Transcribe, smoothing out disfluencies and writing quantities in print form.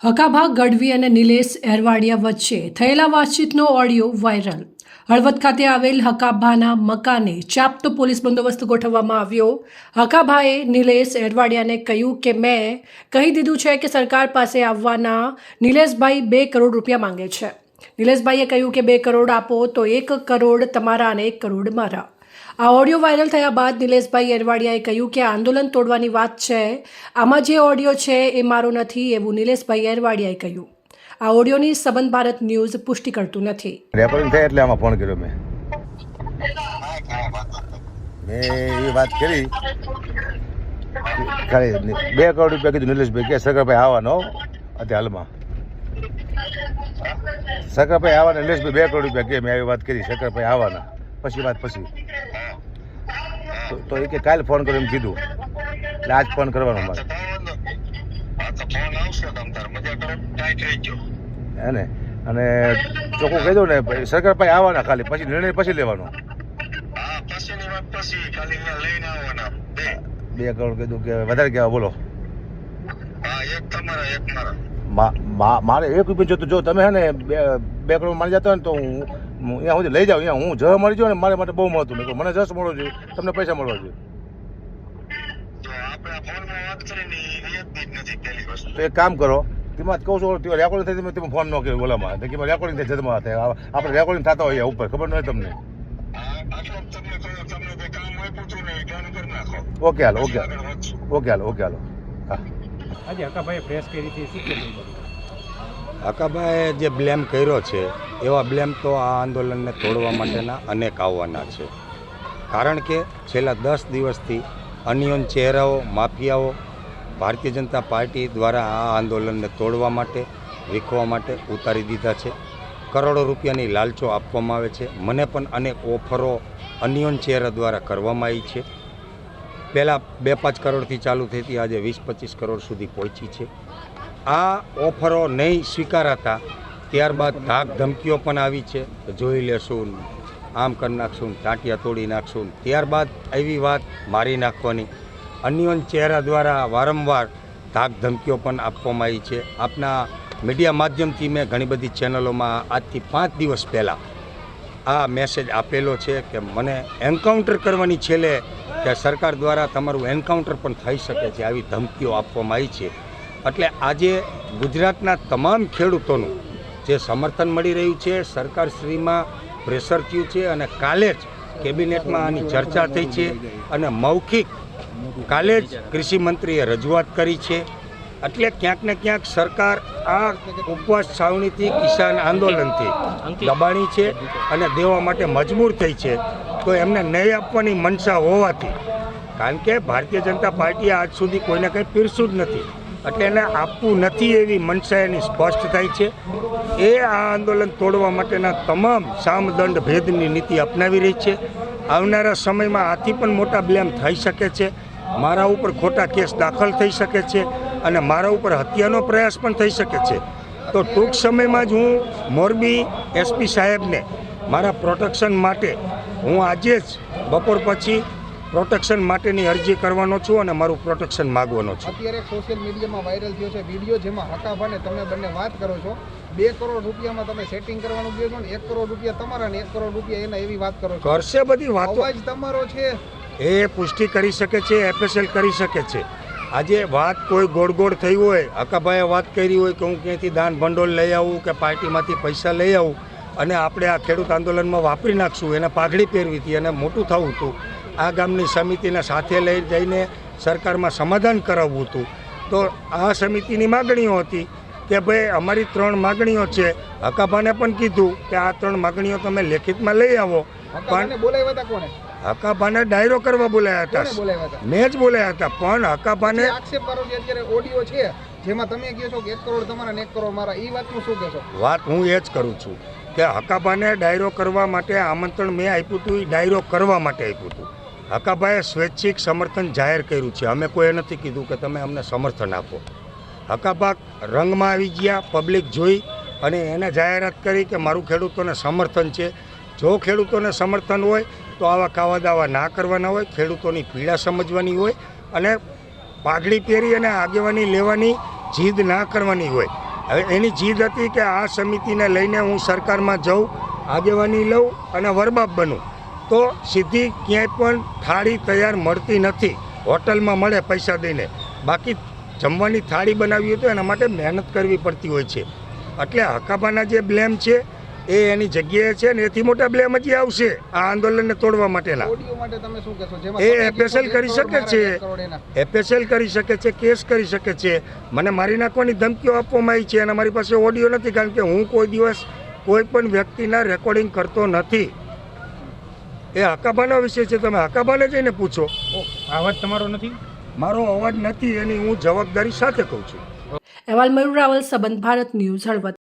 હકાભા ગઢવી અને નિલેશ એરવાડિયા વચ્ચે થયેલા વાતચીતનો ઓડિયો વાયરલ. હળવદ ખાતે આવેલ હકાભાના મકાને ચાપતો પોલીસ બંદોબસ્ત ગોઠવવામાં આવ્યો. હકાભાએ નિલેશ એરવાડિયાને કહ્યું કે મેં કહી દીધું છે કે સરકાર પાસે આવવાના નિલેશભાઈ 2 કરોડ રૂપિયા માંગે છે. નિલેશભાઈએ કહ્યું કે 2 કરોડ આપો તો 1 કરોડ તમારા અને 1 કરોડ મારા. આ ઓડિયો વાયરલ થયા બાદ નિલેશભાઈ એરવાડિયાએ કહ્યું કે આંદોલન તોડવાની વાત છે, આમાં જે ઓડિયો છે એ મારો નથી, એવું નિલેશભાઈ એરવાડિયાએ કહ્યું. આ ઓડિયોની સંબંધ ભારત ન્યૂઝ પુષ્ટિ કરતું નથી. રેકોર્ડિંગ થાય એટલે આમાં ફોન કર્યો મેં એ વાત કરી ખાલી 2 કરોડ રૂપિયા કીધું નિલેશભાઈ કે સરકારભાઈ આવવાનો અત્યારે હાલમાં સરકારભાઈ આવવાના. નિલેશભાઈ 2 કરોડ રૂપિયા કે મેં આવી વાત કરી સરકારભાઈ આવવાના પછી વાત પછી તો એ કે કાલે ફોન કર્યો એમ કીધું એટલે આજ ફોન કરવાનો મારે હે ને. અને ચોખ્ખું કહી દઉં ને સરકાર પાસે આવવાના ખાલી પછી નિર્ણય પછી લેવાનો. 2 કરોડ કીધું કે વધારે કહેવા બોલો. મારે 1 રૂપિયા જોતું. જો તમે હે ને 2 કરોડ મારી જતા હોય ને તો હું અહીંયા સુધી લઈ જાઉં. અહીંયા હું જવા મળી જાઉં ને મારે માટે બહુ મહત્વ નહીં. મને જશ મળવો જોઈએ, તમને પૈસા મળવા જોઈએ. તો એક કામ કરો, તેમાં કહું છું રેકોર્ડિંગ થાય તમે ફોન ન કર્યો બોલામાં કે રેકોર્ડિંગ થાય જતમાં થાય. આપણે રેકોર્ડિંગ થતા હોય ઉપર ખબર ન હોય તમને. Okay hello okay okay hello okay હાલો. હા આજે હકાભાઈએ પ્રેસ કરી હતી, શું કહેવું? હકાભાઈએ જે બ્લેમ કર્યો છે એવા બ્લેમ તો આ આંદોલનને તોડવા માટેના અનેક આવવાના છે. કારણ કે છેલ્લા 10 દિવસથી અનિયન ચહેરાઓ, માફિયાઓ ભારતીય જનતા પાર્ટી દ્વારા આ આંદોલનને તોડવા માટે, વીખવા માટે ઉતારી દીધા છે. કરોડો રૂપિયાની લાલચો આપવામાં આવે છે. મને પણ અનેક ઓફરો અનિયન ચહેરા દ્વારા કરવામાં આવી છે. પહેલાં 2-5 કરોડથી ચાલુ થઈ હતી, આજે 20-25 કરોડ સુધી પહોંચી છે. આ ઓફરો નહીં સ્વીકારાતા ત્યારબાદ ધાક ધમકીઓ પણ આવી છે, જોઈ લેશું, આમ કરી નાખશું, ટાંટિયા તોડી નાખશું. ત્યારબાદ એવી વાત મારી નાખવાની અન્યોન ચહેરા દ્વારા વારંવાર ધાક ધમકીઓ પણ આપવામાં આવી છે. આપના મીડિયા માધ્યમથી મેં ઘણી બધી ચેનલોમાં આજથી 5 દિવસ પહેલાં આ મેસેજ આપેલો છે કે મને એન્કાઉન્ટર કરવાની છેલ્લે કે સરકાર દ્વારા તમારું એન્કાઉન્ટર પણ થઈ શકે છે, આવી ધમકીઓ આપવામાં આવી છે. એટલે આજે ગુજરાતના તમામ ખેડૂતોનું જે સમર્થન મળી રહ્યું છે, સરકારશ્રીમાં પ્રેશર થયું છે અને કાલે જ કેબિનેટમાં આની ચર્ચા થઈ છે અને મૌખિક કાલે જ કૃષિ મંત્રીએ રજૂઆત કરી છે. એટલે ક્યાંક ને ક્યાંક સરકાર આ ઉપવાસ છાવણીથી, કિસાન આંદોલનથી દબાણી છે અને દેવા માટે મજબૂર થઈ છે. તો એમને ન્યાય આપવાની મનસા હોવાથી, કારણ કે ભારતીય જનતા પાર્ટીએ આજ સુધી કોઈને કંઈ પીરસ્યું જ નથી, એટલે એને આપવું નથી એવી મનસા એની સ્પષ્ટ થાય છે. એ આ આંદોલન તોડવા માટેના તમામ સામદંડ ભેદની નીતિ અપનાવી રહી છે. આવનારા સમયમાં આથી પણ મોટા બ્લેમ થઈ શકે છે. મારા ઉપર ખોટા કેસ દાખલ થઈ શકે છે અને મારા ઉપર હત્યાનો પ્રયાસ પણ થઈ શકે છે. તો ટૂંક સમયમાં જ હું મોરબી એસપી સાહેબને મારા પ્રોટેક્શન માટે હું આજે જ બપોર પછી પ્રોટેક્શન માટેની અરજી કરવાનો છું અને મારું પ્રોટેક્શન માગવાનો છું. અત્યારે સોશિયલ મીડિયામાં વાયરલ થયો છે વિડીયો, જેમાં હકાભાને તમે બંને વાત કરો છો, 2 કરોડ રૂપિયામાં તમે સેટિંગ કરવાનું કહો છો ને 1 કરોડ રૂપિયા તમારા ને 1 કરોડ રૂપિયા એના, એવી વાત કરો છો. કરશે બધી વાતો, અવાજ તમારો છે એ પુષ્ટિ કરી શકે છે, FSL કરી શકે છે. આજે વાત કોઈ ગોળ થઈ હોય, હકાભાઈએ વાત કરી હોય કે હું ક્યાંયથી દાન ભંડોળ લઈ આવું કે પાર્ટીમાંથી પૈસા લઈ આવું અને આપણે આ ખેડૂત આંદોલનમાં વાપરી નાખશું, એને પાઘડી પહેરવી હતી અને મોટું થવું હતું, આ ગામની સમિતિને સાથે લઈ જઈને સરકારમાં સમાધાન કરાવવું હતું. તો આ સમિતિની માગણીઓ હતી કે ભાઈ અમારી 3 માગણીઓ છે. હકાભાને પણ કીધું કે આ 3 માગણીઓ તમે લેખિતમાં લઈ આવો. પણ બોલાવ્યા હતા કોણે? હકાભાને ડાયરો કરવા બોલાયા હતા, મેં જ બોલાયા હતા. પણ હકાભાને આક્ષેપ કરો છો અત્યારે ઓડિયો છે જેમાં તમે કહો છો કે 1 કરોડ તમારા ને 1 કરોડ મારા, એ વાતનું શું કહેશો? વાત હું એ જ કરું છું કે હકાભાને ડાયરો કરવા માટે આમંત્રણ મેં આપ્યું હતું, એ ડાયરો કરવા માટે આપ્યું હતું. હકાભાઈએ સ્વૈચ્છિક સમર્થન જાહેર કર્યું છે. અમે કોઈએ નથી કીધું કે તમે અમને સમર્થન આપો. હકાભા રંગમાં આવી ગયા, પબ્લિક જોઈ અને એને જાહેરાત કરી કે મારું ખેડૂતોને સમર્થન છે. જો ખેડૂતોને સમર્થન હોય તો આવા કાવા દાવા ના કરવાના હોય, ખેડૂતોની પીડા સમજવાની હોય અને પાઘડી પહેરી અને આગેવાની લેવાની જીદ ના કરવાની હોય. હવે એની જીદ હતી કે આ સમિતિને લઈને હું સરકારમાં જાઉં, આગેવાની લઉં અને વરબાપ બનું. તો સીધી ક્યાંય પણ થાળી તૈયાર મળતી નથી. હોટલમાં મળે પૈસા દઈને, બાકી જમવાની થાળી બનાવવી હોય તો એના માટે મહેનત કરવી પડતી હોય છે. એટલે હકાભાના જે બ્લેમ છે એ એની જગ્યાએ છે ને એથી મોટા બ્લેમ હજી આવશે આ આંદોલનને તોડવા માટેના. ઓડિયો માટે તમે શું કહેશો? જેમાં એ તમે FSL કીધું કરી શકે 1 છે. કરોડ મારા, 1 કરોડ એના. FSL કરી શકે છે, કેસ કરી શકે છે. મને મારી નાખવાની ધમકીઓ આપવામાં આવી છે અને મારી પાસે ઓડિયો નથી, કારણ કે હું કોઈ દિવસ કોઈ પણ વ્યક્તિના રેકોર્ડિંગ કરતો નથી. એ હકાભાનો વિષય છે, તમે હકાભાને જઈને પૂછો. આ અવાજ તમારો નથી? મારો અવાજ નથી એની હું જવાબદારી સાથે કહું છું. અહેવાલ મયુર રાવલ, સંબંધ ભારત ન્યૂઝ, હળવદ.